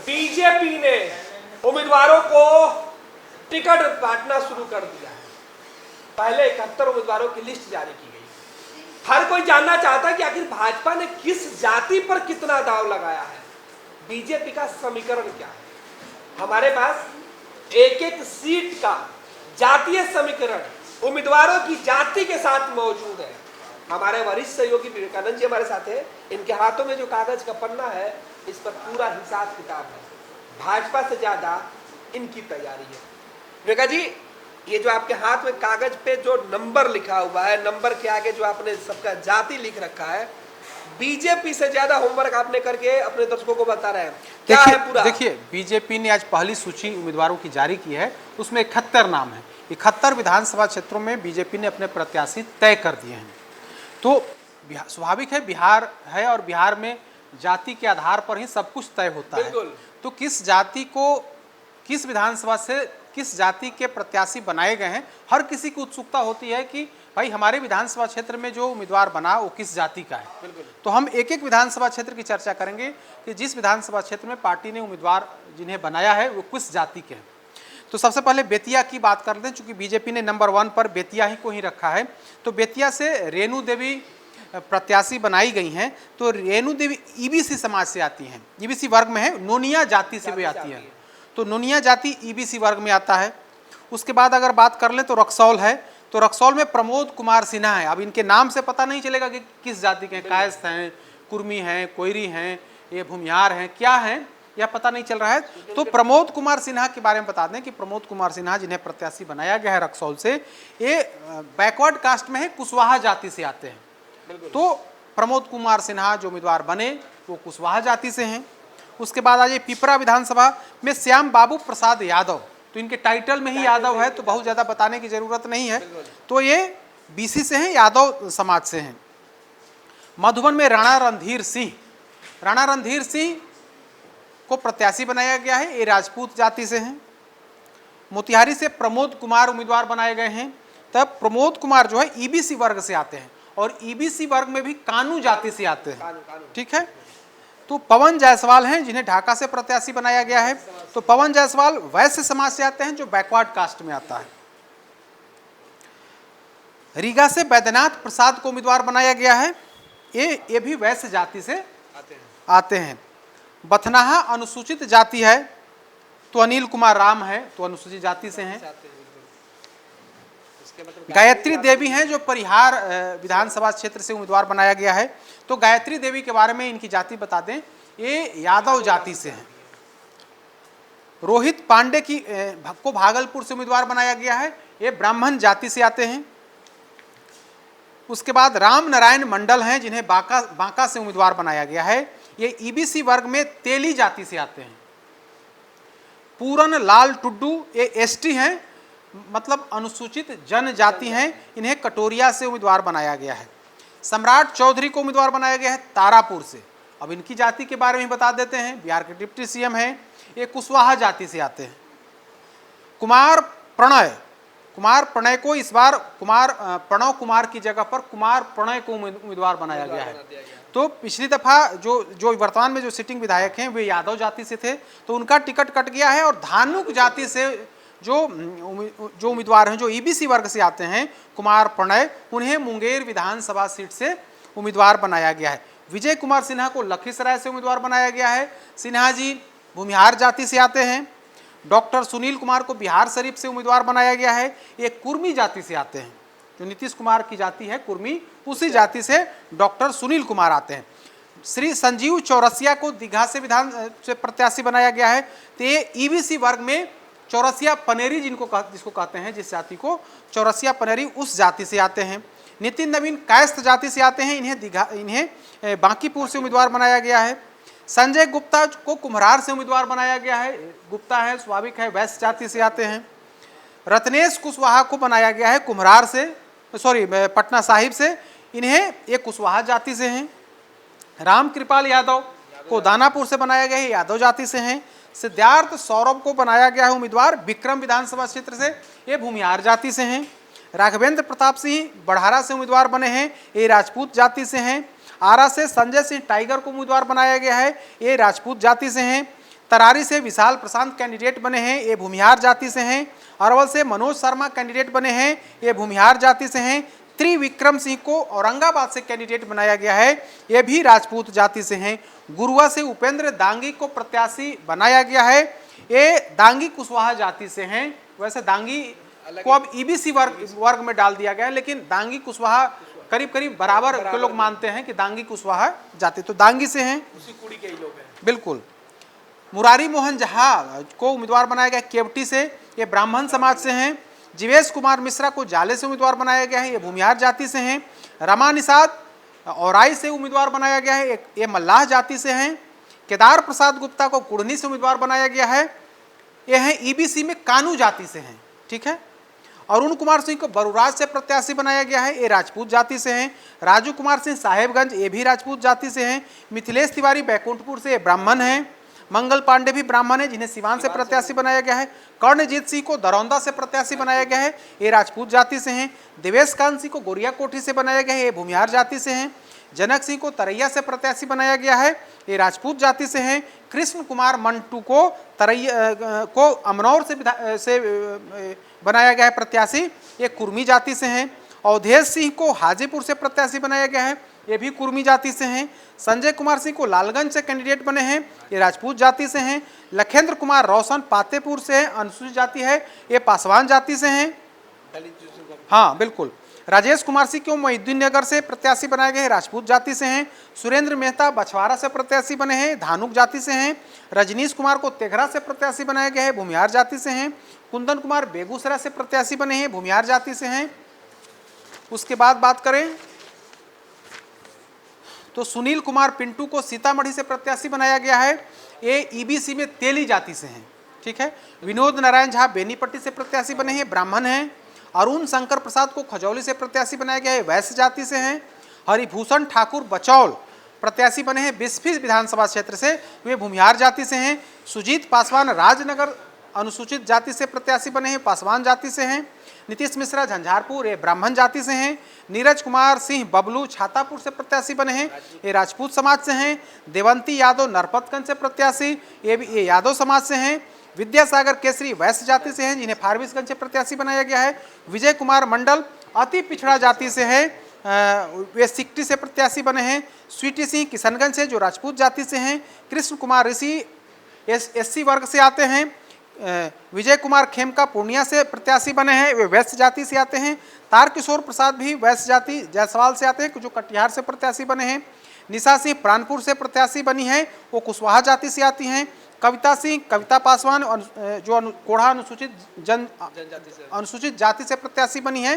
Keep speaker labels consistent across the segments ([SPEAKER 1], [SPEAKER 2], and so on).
[SPEAKER 1] BJP ने उम्मीदवारों को टिकट बांटना शुरू कर दिया है। पहले 71 उम्मीदवारों की लिस्ट जारी की गई। हर कोई जानना चाहता है कि आखिर भाजपा ने किस जाति पर कितना दांव लगाया है, बीजेपी का समीकरण क्या है। हमारे पास एक एक सीट का जातीय समीकरण उम्मीदवारों की जाति के साथ मौजूद है। हमारे वरिष्ठ सहयोगी विवेकानंद जी हमारे साथ हैं। इनके हाथों में जो कागज का पन्ना है, इस पर पूरा हिसाब किताब है। भाजपा से ज्यादा इनकी तैयारी है। विवेका जी, ये जो आपके हाथ में कागज पे जो नंबर लिखा हुआ है, नंबर के आगे जो आपने सबका जाति लिख रखा है, बीजेपी से ज्यादा होमवर्क आपने करके अपने दर्शकों को बता रहे हैं। क्या है पूरा?
[SPEAKER 2] देखिए, बीजेपी ने आज पहली सूची उम्मीदवारों की जारी की है। उसमें 71 नाम है। 71 विधानसभा क्षेत्रों में बीजेपी ने अपने प्रत्याशी तय कर दिए हैं। तो स्वाभाविक है, बिहार है और बिहार में जाति के आधार पर ही सब कुछ तय होता है। तो किस जाति को किस विधानसभा से किस जाति के प्रत्याशी बनाए गए हैं, हर किसी की उत्सुकता होती है कि भाई हमारे विधानसभा क्षेत्र में जो उम्मीदवार बना वो किस जाति का है। तो हम एक एक विधानसभा क्षेत्र की चर्चा करेंगे कि जिस विधानसभा क्षेत्र में पार्टी ने उम्मीदवार जिन्हें बनाया है वो किस जाति के हैं। तो सबसे पहले बेतिया की बात कर लें, चूंकि बीजेपी ने नंबर 1 पर बेतिया ही को ही रखा है। तो बेतिया से रेणु देवी प्रत्याशी बनाई गई हैं। तो रेणु देवी ईबीसी समाज से आती हैं, ईबीसी वर्ग में है, नोनिया जाति से भी आती है। तो नोनिया जाति ईबीसी वर्ग में आता है। उसके बाद अगर बात कर लें तो रक्सौल है। तो रक्सौल में प्रमोद कुमार सिन्हा है। अब इनके नाम से पता नहीं चलेगा कि किस जाति के हैं, कायस्थ हैं, कुर्मी हैं, कोयरी हैं, ये भूमिहार हैं, क्या हैं, यह पता नहीं चल रहा है। तो प्रमोद कुमार सिन्हा के बारे में बता दें कि प्रमोद कुमार सिन्हा जिन्हें प्रत्याशी बनाया गया है रक्सौल से, ये बैकवर्ड कास्ट में है, कुशवाहा जाति से आते हैं। तो प्रमोद कुमार सिन्हा जो उम्मीदवार बने वो कुशवाहा जाति से हैं। उसके बाद आज पिपरा विधानसभा में श्याम बाबू प्रसाद यादव, तो इनके टाइटल में ही यादव है, तो बहुत ज़्यादा बताने की जरूरत नहीं है। तो ये बीसी से हैं, यादव समाज से हैं। मधुबन में राणा रणधीर सिंह, राणा रणधीर सिंह को प्रत्याशी बनाया गया है, ये राजपूत जाति से हैं। मोतिहारी से प्रमोद कुमार उम्मीदवार बनाए गए हैं। तब प्रमोद कुमार जो है ईबीसी वर्ग से आते हैं और ईबीसी वर्ग में भी कानू जाति से आते हैं। ठीक है। तो पवन जायसवाल हैं जिन्हें ढाका से प्रत्याशी बनाया गया है। तो पवन जायसवाल वैश्य समाज से आते हैं जो बैकवर्ड कास्ट में आता है। रीगा से बैद्यनाथ प्रसाद को उम्मीदवार बनाया गया है, ये भी वैश्य जाति से आते हैं। बथनाहा अनुसूचित जाति है, तो अनिल कुमार राम है, तो अनुसूचित जाति से हैं। गायत्री देवी हैं जो परिहार विधानसभा क्षेत्र से उम्मीदवार बनाया गया है। तो गायत्री देवी के बारे में इनकी जाति बता दें, ये यादव जाति से हैं। रोहित पांडे को भागलपुर से उम्मीदवार बनाया गया है, ये ब्राह्मण जाति से आते हैं। उसके बाद राम नारायण मंडल हैं जिन्हें बांका से उम्मीदवार बनाया गया है, ये ईबीसी वर्ग में तेली जाति से आते हैं। पूरन लाल टुड्डू ये एसटी हैं, मतलब अनुसूचित जनजाति हैं, इन्हें कटोरिया से उम्मीदवार बनाया गया है। सम्राट चौधरी को उम्मीदवार बनाया गया है तारापुर से। अब इनकी जाति के बारे में बता देते हैं, बिहार के डिप्टी सीएम हैं, ये कुशवाहा जाति से आते हैं। कुमार प्रणय को इस बार प्रणव कुमार की जगह पर कुमार प्रणय को उम्मीदवार बनाया गया है। तो पिछली दफा जो वर्तमान में जो सिटिंग विधायक हैं वे यादव जाति से थे, तो उनका टिकट कट गया है। और धानुक जाति से जो उम्मीदवार हैं जो ईबीसी वर्ग से आते हैं, कुमार प्रणय, उन्हें मुंगेर विधानसभा सीट से उम्मीदवार बनाया गया है। विजय कुमार सिन्हा को लखीसराय से उम्मीदवार बनाया गया है। सिन्हा जी भूमिहार जाति से आते हैं। डॉक्टर सुनील कुमार को बिहार शरीफ से उम्मीदवार बनाया गया है, ये कुर्मी जाति से आते हैं। जो नीतीश कुमार की जाति है कुर्मी, उसी जाति से डॉक्टर सुनील कुमार आते हैं। श्री संजीव चौरसिया को दीघा से प्रत्याशी बनाया गया है, तो ये ईबीसी वर्ग में चौरसिया पनेरी जिसको कहते हैं, जिस जाति को चौरसिया पनेरी, उस जाति से आते हैं। नितिन नवीन कायस्थ जाति से आते हैं, इन्हें बांकीपुर से उम्मीदवार बनाया गया है। संजय गुप्ता को कुम्हरार से उम्मीदवार बनाया गया है, गुप्ता है, स्वाभाविक है, वैश्य जाति से आते हैं। रत्नेश कुशवाहा को बनाया गया है कुम्हरार से, पटना साहिब से, इन्हें एक कुशवाहा जाति से हैं। राम कृपाल यादव को दानापुर से बनाया गया है, यादव जाति से हैं। सिद्धार्थ सौरभ को बनाया गया है उम्मीदवार विक्रम विधानसभा क्षेत्र से, ये भूमिहार जाति से हैं। राघवेंद्र प्रताप सिंह बढ़ारा से उम्मीदवार बने हैं, ये राजपूत जाति से हैं। आरा से संजय सिंह टाइगर को उम्मीदवार बनाया गया है, ये राजपूत जाति से हैं। तरारी से विशाल प्रशांत कैंडिडेट बने हैं, ये भूमिहार जाति से हैं। अरवल से मनोज शर्मा कैंडिडेट बने हैं, ये भूमिहार जाति से हैं। त्रिविक्रम सिंह को औरंगाबाद से कैंडिडेट बनाया गया है, ये भी राजपूत जाति से हैं। गुरुआ से उपेंद्र दांगी को प्रत्याशी बनाया गया है, ये दांगी कुशवाहा जाति से हैं। वैसे दांगी को अब ईबीसी वर्ग में डाल दिया गया है, लेकिन दांगी कुशवाहा करीब करीब बराबर के लोग मानते हैं कि दांगी कुशवाहा जाति, तो दांगी से हैं,
[SPEAKER 1] उसी कुड़ी के ही लोग हैं।
[SPEAKER 2] बिल्कुल। मुरारी मोहन झा को उम्मीदवार बनाया गया केवटी से, ये ब्राह्मण समाज से हैं। जीवेश कुमार मिश्रा को जाले से उम्मीदवार बनाया गया है, ये भूमिहार जाति से हैं। रमा निषाद औराई से उम्मीदवार बनाया गया है, ये मल्लाह जाति से हैं। केदार प्रसाद गुप्ता को कुढ़नी से उम्मीदवार बनाया गया है, ये हैं ईबीसी में कानू जाति से हैं, ठीक है। अरुण कुमार सिंह को बरुराज से प्रत्याशी बनाया गया है, ये राजपूत जाति से हैं। राजू कुमार सिंह साहेबगंज, ये भी राजपूत जाति से हैं। मिथिलेश तिवारी बैकुंठपुर से, ये ब्राह्मण हैं। मंगल पांडे भी ब्राह्मण हैं, जिन्हें सिवान से प्रत्याशी बनाया गया है। कर्णजीत सिंह को दरौंदा से प्रत्याशी बनाया गया है, ये राजपूत जाति से हैं। देवेश कांत सिंह को गोरिया कोठी से बनाया गया है, ये भूमिहार जाति से हैं। जनक सिंह को तरैया से प्रत्याशी बनाया गया है, ये राजपूत जाति से हैं। कृष्ण कुमार मंटू को को अमनौर से बनाया गया है प्रत्याशी, ये कुर्मी जाति से हैं। अवधेश सिंह को हाजीपुर से प्रत्याशी बनाया गया है, ये भी कुर्मी जाति से हैं। संजय कुमार सिंह को लालगंज से कैंडिडेट बने हैं, ये राजपूत जाति से हैं। लखेंद्र कुमार रोशन पातेपुर से, अनुसूचित जाति है, ये पासवान जाति से हैं। हाँ बिल्कुल। राजेश कुमार सिंह को मोहिउद्दीन नगर से प्रत्याशी बनाए गए, राजपूत जाति से हैं। सुरेंद्र मेहता बछवाड़ा से प्रत्याशी बने हैं, धानुक जाति से हैं। रजनीश कुमार को तेघरा से प्रत्याशी बनाया गया है, भूमिहार जाति से हैं। कुंदन कुमार बेगूसराय से प्रत्याशी बने हैं, भूमिहार जाति से हैं। उसके बाद बात करें तो सुनील कुमार पिंटू को सीतामढ़ी से प्रत्याशी बनाया गया है, ये ईबीसी में तेली जाति से हैं, ठीक है। विनोद नारायण झा बेनीपट्टी से प्रत्याशी बने हैं, ब्राह्मण हैं। अरुण शंकर प्रसाद को खजौली से प्रत्याशी बनाया गया है, वैश्य जाति से हैं। हरिभूषण ठाकुर बचौल प्रत्याशी बने हैं बिस्फी विधानसभा क्षेत्र से, वे भूमिहार जाति से हैं। सुजीत पासवान राजनगर अनुसूचित जाति से प्रत्याशी बने हैं, पासवान जाति से हैं। नीतीश मिश्रा झंझारपुर, ये ब्राह्मण जाति से हैं। नीरज कुमार सिंह बबलू छातापुर से प्रत्याशी बने हैं, ये राजपूत समाज से हैं। देवंती यादव नरपतगंज से प्रत्याशी, ये यादव समाज से हैं। विद्यासागर केसरी वैश्य जाति से हैं, जिन्हें फारबिसगंज से प्रत्याशी बनाया गया है। विजय कुमार मंडल अति पिछड़ा जाति से है, वे सिकटी से प्रत्याशी बने हैं। स्वीटी सिंह किशनगंज से, जो राजपूत जाति से हैं। कृष्ण कुमार ऋषि एससी वर्ग से आते हैं। विजय कुमार खेमका पूर्णिया से प्रत्याशी बने हैं, वे वैश्य जाति से आते हैं। तारकिशोर प्रसाद भी वैश्य जाति जायसवाल से आते हैं, जो कटिहार से प्रत्याशी बने हैं। निशा सिंह प्राणपुर से प्रत्याशी बनी है, वो कुशवाहा जाति से आती हैं। कविता सिंह कविता पासवान जो कोढ़ा अनुसूचित जाति से प्रत्याशी बनी है,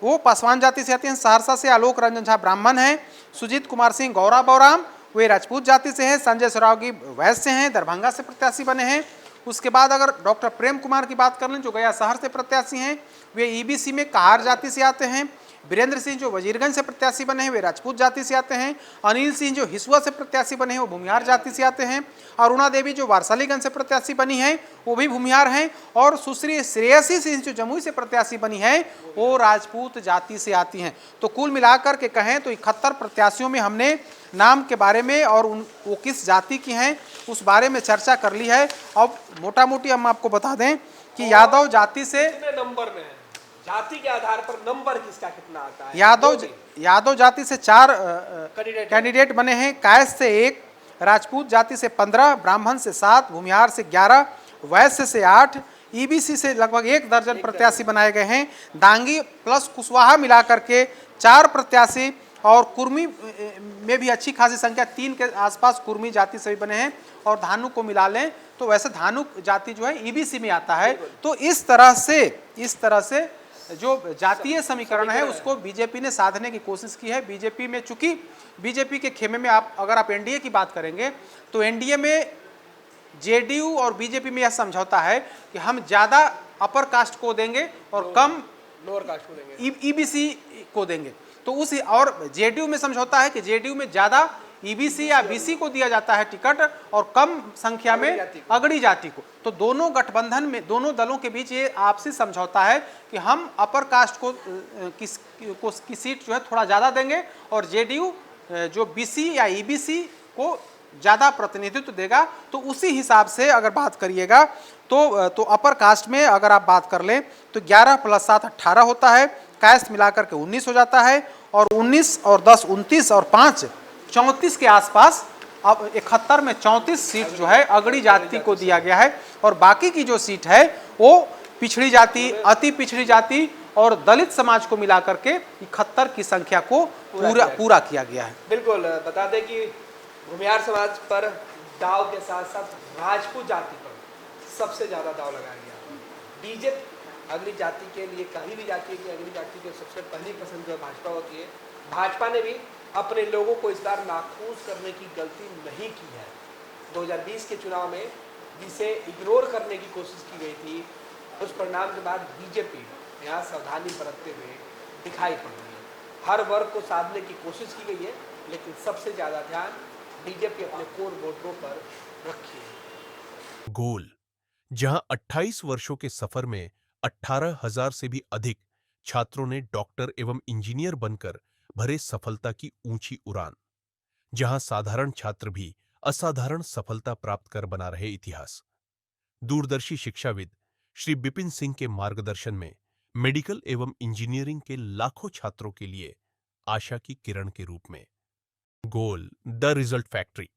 [SPEAKER 2] वो पासवान जाति से आती हैं। सहरसा से आलोक रंजन झा ब्राह्मण हैं। सुजीत कुमार सिंह गौरा बौराम, वे राजपूत जाति से हैं। संजय सरावगी वैश्य हैं, दरभंगा से प्रत्याशी बने हैं। उसके बाद अगर डॉक्टर प्रेम कुमार की बात कर लें, जो गया शहर से प्रत्याशी हैं, वे ईबीसी में कहार जाति से आते हैं। वीरेंद्र सिंह जो वजीरगंज से प्रत्याशी बने हैं, वे राजपूत जाति से आते हैं। अनिल सिंह जो हिसुआ से प्रत्याशी बने हैं, वो भूमिहार जाति से आते हैं। अरुणा देवी जो वारसालीगंज से प्रत्याशी बनी हैं, वो भी भूमिहार हैं। और सुश्री श्रेयसी सिंह जो जमुई से प्रत्याशी बनी है, वो राजपूत जाति से आती हैं। तो कुल मिलाकर के कहें तो 71 प्रत्याशियों में हमने नाम के बारे में और वो किस जाति की हैं उस बारे में चर्चा कर ली है। अब मोटा मोटी हम आपको बता दें कि यादव जाति से
[SPEAKER 1] नंबर में है, जाति के आधार पर नंबर किसका कितना आता है।
[SPEAKER 2] यादव जाति से 4 कैंडिडेट बने हैं। कायस्थ से 1, राजपूत जाति से 15, ब्राह्मण से 7, भूमिहार से 11, वैश्य से 8, ईबीसी से लगभग 1 दर्जन प्रत्याशी बनाए गए हैं। दांगी प्लस कुशवाहा मिलाकर के 4 प्रत्याशी, और कुर्मी में भी अच्छी खासी संख्या 3 के आसपास कुर्मी जाति से भी बने हैं। और धानुक को मिला लें तो वैसे धानुक जाति जो है ईबीसी में आता है। तो इस तरह से जो जातीय समीकरण है उसको बीजेपी ने साधने की कोशिश की है। बीजेपी में चूंकि बीजेपी के खेमे में अगर आप एनडीए की बात करेंगे तो एनडीए में जेडीयू और बीजेपी में यह समझौता है कि हम ज़्यादा अपर कास्ट को देंगे और कम
[SPEAKER 1] लोअर कास्ट को देंगे,
[SPEAKER 2] ईबीसी को देंगे। तो उस और जेडीयू में समझौता है कि जेडीयू में ज़्यादा ईबीसी या बीसी को दिया जाता है टिकट और कम संख्या में अगड़ी जाति को। तो दोनों गठबंधन में दोनों दलों के बीच ये आपसी समझौता है कि हम अपर कास्ट को की सीट जो है थोड़ा ज़्यादा देंगे और जेडीयू जो बीसी या ईबीसी को ज़्यादा प्रतिनिधित्व देगा। तो उसी हिसाब से अगर बात करिएगा तो अपर कास्ट में अगर आप बात कर लें तो 11 + 7 18 होता है, कैस्ट मिलाकर के 19 हो जाता है, और 19 और 10 29 और 5 34 के आसपास। अब 71 में 34 सीट जो है अगड़ी जाति को दिया गया है, और बाकी की जो सीट है वो पिछड़ी जाति, अति पिछड़ी जाति और दलित समाज को मिलाकर के 71 की संख्या को पूरा किया गया है।
[SPEAKER 1] बिल्कुल, बता दें कि भूमिहार समाज पर दाव के साथ साथ राजपूत जाति पर सबसे ज़्यादा दाव लगाया गया। बीजेपी अगली जाति के लिए कहीं भी जाती है कि अगली जाति की सबसे पहली पसंद जो भाजपा होती है। भाजपा ने भी अपने लोगों को इस बार नाखुश करने की गलती नहीं की है। 2020 के चुनाव में जिसे इग्नोर करने की कोशिश की गई थी, उस परिणाम के बाद बीजेपी यहाँ सावधानी बरतते हुए दिखाई पड़ रही है। हर वर्ग को साधने की कोशिश की गई है, लेकिन सबसे ज़्यादा ध्यान बीजेपी अपने कोर वोटरों पर रखी है।
[SPEAKER 3] गोल, जहां 28 वर्षों के सफर में 18,000 से भी अधिक छात्रों ने डॉक्टर एवं इंजीनियर बनकर भरे सफलता की ऊंची उड़ान, जहां साधारण छात्र भी असाधारण सफलता प्राप्त कर बना रहे इतिहास। दूरदर्शी शिक्षाविद श्री बिपिन सिंह के मार्गदर्शन में मेडिकल एवं इंजीनियरिंग के लाखों छात्रों के लिए आशा की किरण के रूप में। गोल, द रिजल्ट फैक्ट्री।